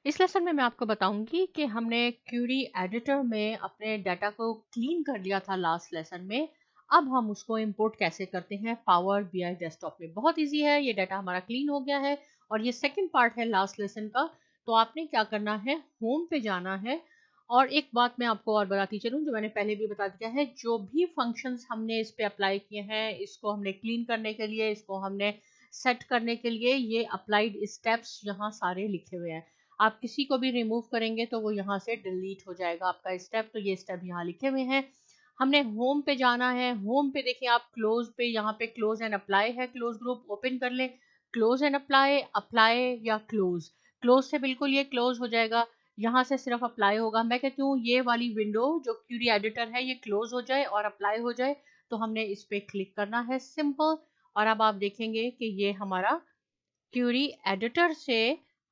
इस लेसन में मैं आपको बताऊंगी कि हमने क्यूरी एडिटर में अपने डाटा को क्लीन कर लिया था लास्ट लेसन में। अब हम उसको इंपोर्ट कैसे करते हैं पावर बीआई डेस्कटॉप में। बहुत इजी है, ये डाटा हमारा क्लीन हो गया है और ये सेकंड पार्ट है लास्ट लेसन का। तो आपने क्या करना है, होम पे जाना है। और एक बात मैं आपको और बताती चलूं जो मैंने पहले भी बता दिया है, जो भी फंक्शंस हमने इस पे अप्लाई किए हैं, इसको हमने क्लीन करने के लिए, इसको हमने सेट करने के लिए, ये अप्लाइड स्टेप्स यहाँ सारे लिखे हुए हैं। आप किसी को भी रिमूव करेंगे तो वो यहाँ से डिलीट हो जाएगा आपका स्टेप। तो ये स्टेप यहाँ लिखे हुए हैं। हमने होम पे जाना है। होम पे देखिए आप क्लोज पे, यहाँ पे क्लोज एंड अप्लाई है, क्लोज ग्रुप ओपन कर ले। क्लोज एंड अप्लाई, अप्लाई या क्लोज, क्लोज से बिल्कुल ये क्लोज हो जाएगा, यहाँ से सिर्फ अप्लाई होगा। मैं कहती हूँ ये वाली विंडो जो क्यूरी एडिटर है ये क्लोज हो जाए और अप्लाई हो जाए, तो हमने इस पे क्लिक करना है, सिंपल। और अब आप देखेंगे कि ये हमारा क्यूरी एडिटर से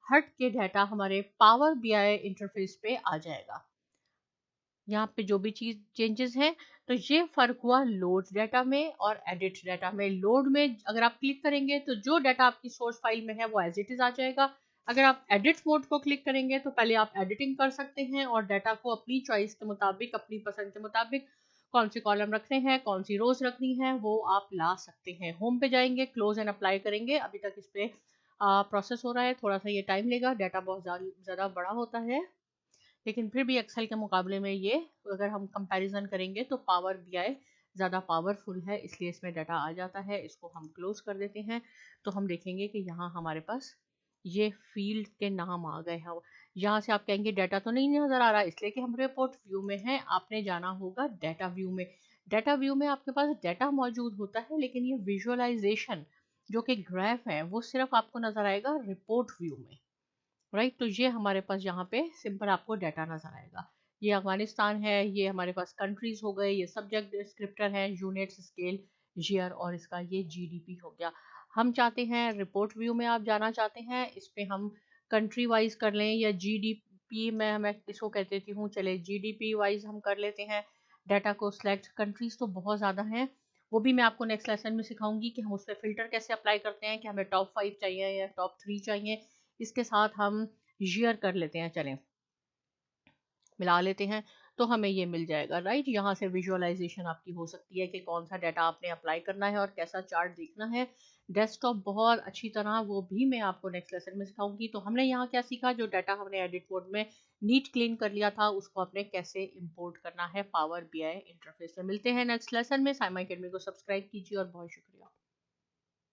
हट के डाटा हमारे पावर बीआई इंटरफेस पे आ जाएगा। यहाँ पे जो भी चीज चेंजेस हैं, तो ये फर्क हुआ लोड डाटा में और एडिट डाटा में। लोड में अगर आप क्लिक करेंगे तो जो डाटा आपकी सोर्स फाइल में है वो एज इट इज आ जाएगा। अगर आप एडिट मोड को क्लिक करेंगे तो पहले आप एडिटिंग कर सकते हैं और डाटा को अपनी चॉइस के मुताबिक, अपनी पसंद के मुताबिक कौन सी कॉलम रखने हैं, कौन सी रोज रखनी है, वो आप ला सकते हैं। होम पे जाएंगे, क्लोज एंड अप्लाई करेंगे। अभी तक इस पे प्रोसेस हो रहा है, थोड़ा सा ये टाइम लेगा, डाटा बहुत ज़्यादा बड़ा होता है। लेकिन फिर भी एक्सेल के मुकाबले में ये, अगर हम कंपैरिजन करेंगे तो पावर बीआई ज़्यादा पावरफुल है, इसलिए इसमें डाटा आ जाता है। इसको हम क्लोज कर देते हैं तो हम देखेंगे कि यहाँ हमारे पास ये फील्ड के नाम आ गए हैं। यहाँ से आप कहेंगे डाटा तो नहीं नज़र आ रहा, इसलिए कि हम रिपोर्ट व्यू में हैं। आपने जाना होगा डाटा व्यू में। डाटा व्यू में आपके पास डाटा मौजूद होता है, लेकिन ये विजुअलाइजेशन जो कि ग्राफ है वो सिर्फ आपको नज़र आएगा रिपोर्ट व्यू में, राइट। तो ये हमारे पास यहाँ पे सिंपल आपको डाटा नजर आएगा। ये अफगानिस्तान है, ये हमारे पास कंट्रीज हो गए, ये सब्जेक्ट डिस्क्रिप्टर है, यूनिट्स, स्केल, ईयर और इसका ये जीडीपी हो गया। हम चाहते हैं रिपोर्ट व्यू में आप जाना चाहते हैं, इस पे हम कंट्री वाइज कर लें या जीडीपी में, मैं इसको कह देती हूँ, चले जीडीपी वाइज हम कर लेते हैं। डाटा को सिलेक्ट, कंट्रीज तो बहुत ज़्यादा हैं, वो भी मैं आपको नेक्स्ट लेसन में सिखाऊंगी कि हम उस पर फिल्टर कैसे अप्लाई करते हैं, कि हमें टॉप 5 चाहिए या टॉप 3 चाहिए। इसके साथ हम ईयर कर लेते हैं, चलें मिला लेते हैं, तो हमें ये मिल जाएगा, राइट। यहाँ से विजुअलाइजेशन आपकी हो सकती है कि कौन सा डाटा आपने अप्लाई करना है और कैसा चार्ट देखना है। डेस्कटॉप बहुत अच्छी तरह, वो भी मैं आपको नेक्स्ट लेसन में सिखाऊंगी। तो हमने यहाँ क्या सीखा, जो डाटा हमने एडिट मोड में नीट क्लीन कर लिया था उसको आपने कैसे इंपोर्ट करना है पावर बीआई इंटरफेस में। मिलते हैं नेक्स्ट लेसन में। साइमा अकेडमी को सब्सक्राइब कीजिए और बहुत शुक्रिया।